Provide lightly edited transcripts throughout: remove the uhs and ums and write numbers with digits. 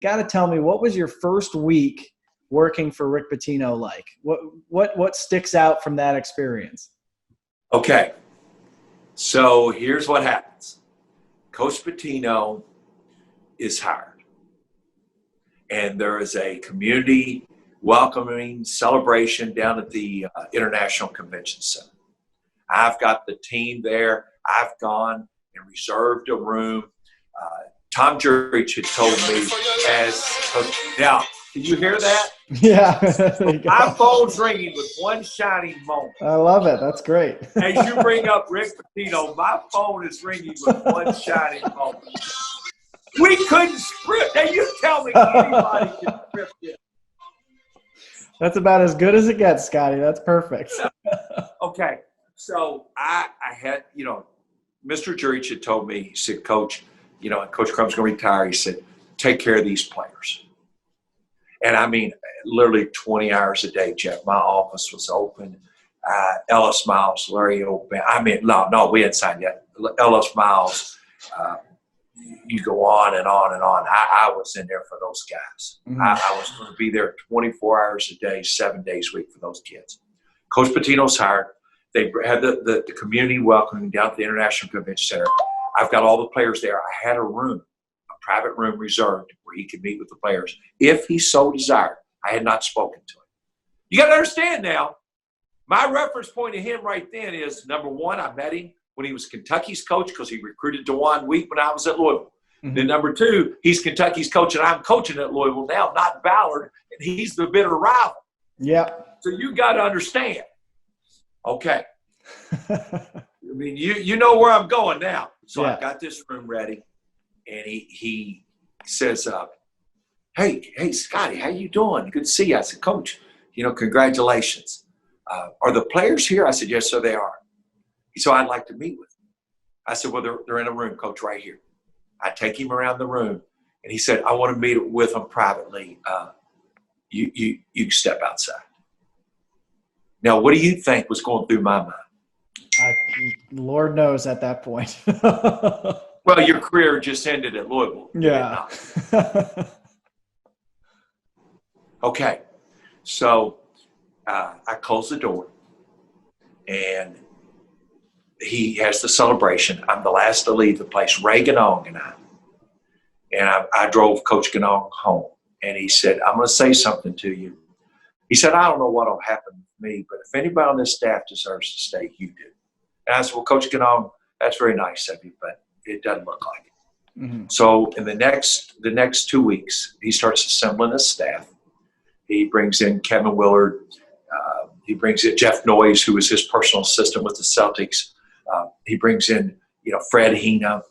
got to tell me, what was your first week working for Rick Pitino like? What sticks out from that experience? Okay, so here's what happens. Coach Pitino is hired, and there is a community welcoming celebration down at the International Convention Center. I've got the team there. I've gone and reserved a room. Tom Jurich had told me as coach. Now, can you hear that? Yeah. My phone's ringing with one shining moment. I love it. That's great. As you bring up Rick Pitino, my phone is ringing with one shining moment. We couldn't script. Now, you tell me anybody can script it. That's about as good as it gets, Scotty. That's perfect. Okay. So I had, Mr. Jurich had told me, he said, Coach, Coach Crum's going to retire. He said, take care of these players. And I mean, literally 20 hours a day, Jeff. My office was open. Ellis Miles, Larry Open. I mean, no, we hadn't signed yet. Ellis Miles, you go on and on and on. I was in there for those guys. Mm-hmm. I was going to be there 24 hours a day, 7 days a week for those kids. Coach Pitino's hired. They had the community welcoming down at the International Convention Center. I've got all the players there. I had a room, a private room reserved where he could meet with the players if he so desired. I had not spoken to him. You got to understand now, my reference point to him right then is, number one, I met him when he was Kentucky's coach because he recruited DeJuan Wheat when I was at Louisville. Mm-hmm. Then number two, he's Kentucky's coach and I'm coaching at Louisville now, not Ballard, and he's the bitter rival. Yeah. So you got to understand. Okay. I mean, you know where I'm going now. So yeah. I've got this room ready, and he says, hey, Scotty, how you doing? Good to see you. I said, Coach, congratulations. Are the players here? I said, yes, sir, they are. He said, I'd like to meet with them. I said, well, they're in a room, Coach, right here. I take him around the room, and he said, I want to meet with them privately. You can step outside. Now, what do you think was going through my mind? Lord knows at that point. Well, your career just ended at Louisville. Yeah. Okay. So I close the door, and he has the celebration. I'm the last to leave the place, Ray Ganong and I. And I drove Coach Ganong home, and he said, I'm going to say something to you. He said, I don't know what will happen with me, but if anybody on this staff deserves to stay, you do. And I said, well, Coach Ganong, that's very nice of you, but it doesn't look like it. Mm-hmm. So in the next 2 weeks, he starts assembling his staff. He brings in Kevin Willard. He brings in Jeff Noyes, who was his personal assistant with the Celtics. He brings in, Fred Hina.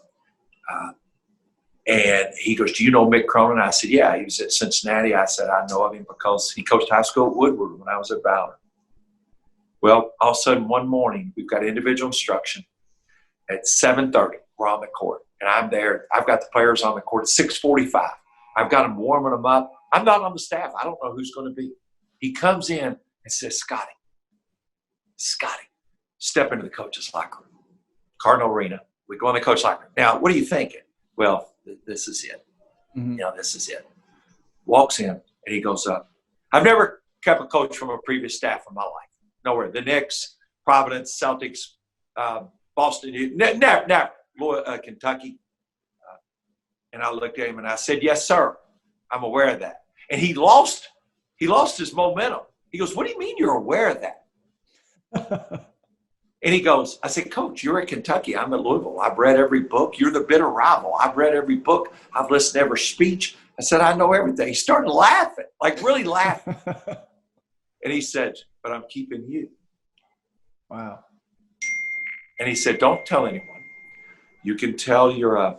And he goes, do you know Mick Cronin? I said, yeah, he was at Cincinnati. I said, I know of him because he coached high school at Woodward when I was at Ballard. Well, all of a sudden one morning, we've got individual instruction at 7:30. We're on the court, and I'm there. I've got the players on the court at 6:45. I've got them warming them up. I'm not on the staff. I don't know who's going to be. He comes in and says, Scotty, step into the coach's locker room. Cardinal Arena. We go in the coach's locker room. Now, what are you thinking? Well, this is it. Mm-hmm. This is it. Walks in, and he goes up. I've never kept a coach from a previous staff in my life. Nowhere. The Knicks, Providence, Celtics, Boston, never. Kentucky. And I looked at him and I said, yes, sir. I'm aware of that. And he lost his momentum. He goes, what do you mean you're aware of that? And he goes, I said, Coach, you're at Kentucky. I'm at Louisville. I've read every book. You're the bitter rival. I've read every book. I've listened to every speech. I said, I know everything. He started laughing, like really laughing. And he said, but I'm keeping you. Wow. And he said, don't tell anyone. You can tell your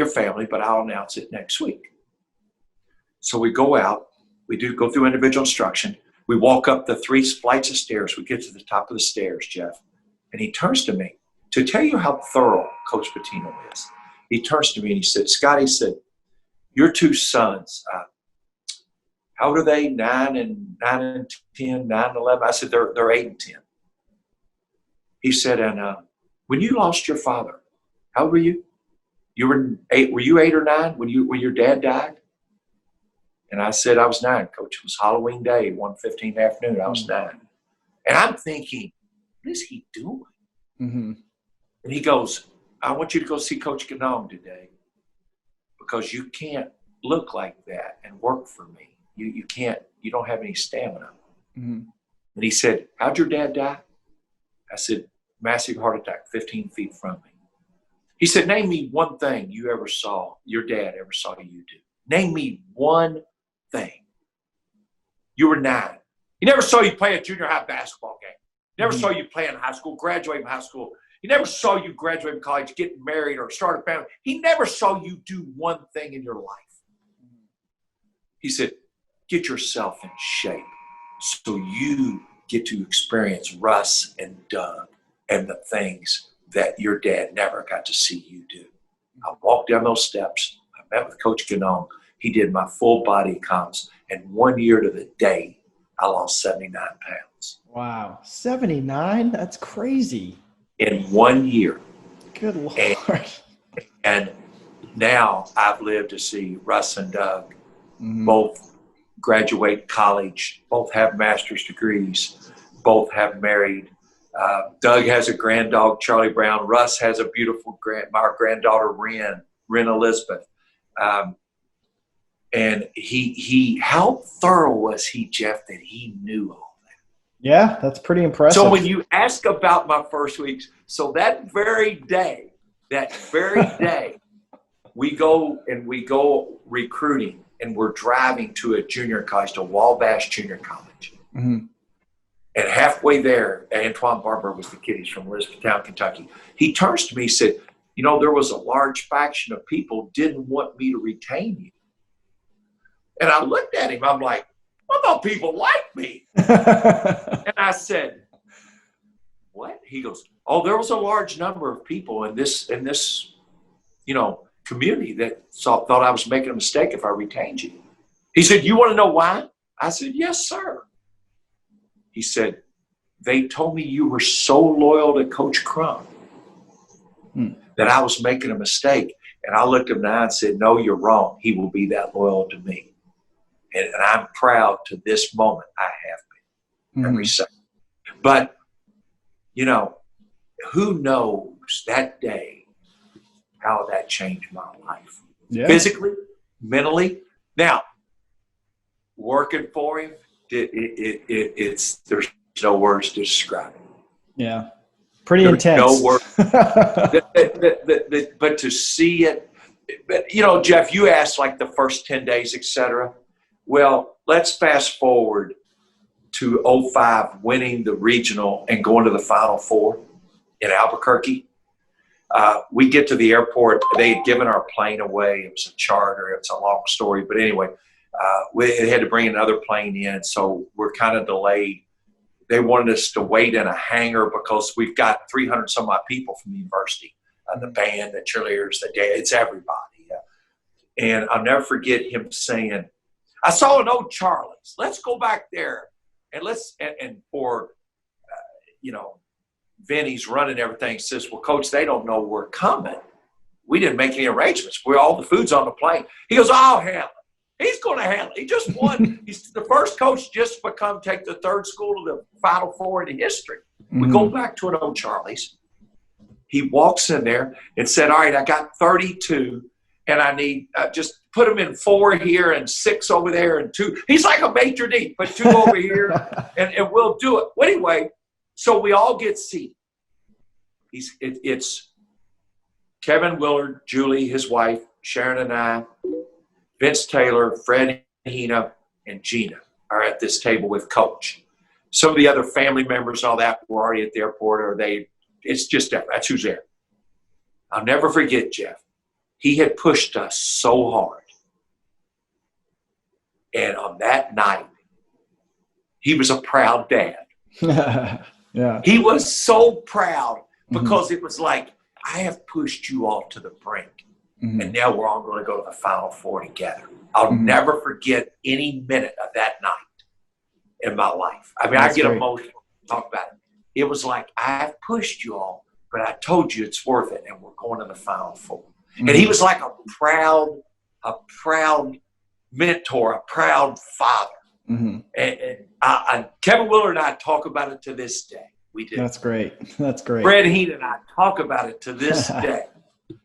family, but I'll announce it next week. So we go out. We go through individual instruction. We walk up the 3 flights of stairs. We get to the top of the stairs, Jeff. And he turns to me to tell you how thorough Coach Pitino is. He turns to me and he said, Scott, he said, your 2 sons, how old are they? 9 and 10, 9 and 11. I said, they're 8 and 10. He said, and when you lost your father, how old were you? You were 8. Were you 8 or 9 when your dad died? And I said, I was 9, Coach. It was Halloween day, 1:15 in the afternoon. I was 9. And I'm thinking, what is he doing? Mm-hmm. And he goes, I want you to go see Coach Ganong today because you can't look like that and work for me. You can't, you don't have any stamina. Mm-hmm. And he said, how'd your dad die? I said, massive heart attack, 15 feet from me. He said, name me one thing you ever saw, your dad ever saw you do. Name me one thing. You were 9. He never saw you play a junior high basketball game. He never saw you play in high school, graduate from high school. He never saw you graduate from college, get married, or start a family. He never saw you do one thing in your life. He said, get yourself in shape so you get to experience Russ and Doug and the things that your dad never got to see you do. I walked down those steps. I met with Coach Ganong. He did my full body comps. And 1 year to the day, I lost 79 pounds. Wow. 79? That's crazy. In 1 year. Good Lord. And now I've lived to see Russ and Doug both graduate college, both have master's degrees, both have married. Doug has a granddog, Charlie Brown. Russ has a beautiful our granddaughter, Ren Elizabeth. And he, how thorough was he, Jeff, that he knew all that? Yeah, that's pretty impressive. So when you ask about my first weeks, so that very day, we go recruiting, and we're driving to a junior college, to Wabash Junior College. Mm-hmm. And halfway there, Antoine Barber was the kid. He's from Elizabethtown, Kentucky. He turns to me and said, you know, there was a large faction of people didn't want me to retain you. And I looked at him. I'm like, I thought people liked me. And I said, what? He goes, oh, there was a large number of people in this, you know, community that thought I was making a mistake if I retained you. He said, you want to know why? I said, yes, sir. He said, they told me you were so loyal to Coach Crum that I was making a mistake. And I looked him in the eye and said, no, you're wrong. He will be that loyal to me. And I'm proud to this moment I have been every second. But, you know, who knows that day how that changed my life. Yeah. Physically, mentally. Now, working for him, it's there's no words to describe it. Yeah. Pretty intense. No words. But to see it, but, you know, Jeff, you asked like the first 10 days, et cetera. Well, let's fast forward to 2005, winning the regional and going to the Final Four in Albuquerque. We get to the airport. They had given our plane away. It was a charter. It's a long story. But anyway, we had to bring another plane in, so we're kind of delayed. They wanted us to wait in a hangar because we've got 300 some odd people from the university, the band, the cheerleaders, it's everybody. And I'll never forget him saying, I saw an old Charlie's. Let's go back there. And you know, Vinny's running everything, says, well, Coach, they don't know we're coming. We didn't make any arrangements. All the food's on the plane. He goes, I'll handle it. He's going to handle it. He just won. He's the first coach just to take the third school to the Final Four in history. We go back to an old Charlie's. He walks in there and said, all right, I got 32, and I need just put them in 4 here and 6 over there and 2. He's like a maitre d'. Put 2 over here, and we'll do it. Well, anyway, so we all get seated. It's Kevin Willard, Julie, his wife, Sharon and I, Vince Taylor, Fred Hina, and Gina are at this table with Coach. Some of the other family members and all that were already at the airport, it's just that's who's there. I'll never forget, Jeff. He had pushed us so hard. And on that night, he was a proud dad. Yeah. He was so proud because it was like, I have pushed you all to the brink. And now we're all going to go to the Final Four together. I'll never forget any minute of that night in my life. I mean, I get emotional to talk about it. It was like, I've pushed you all, but I told you it's worth it, and we're going to the Final Four. And he was like a proud mentor, a proud father. Mm-hmm. And Kevin Willard and I talk about it to this day. We do. That's great. That's great. Fred Heat and I talk about it to this day.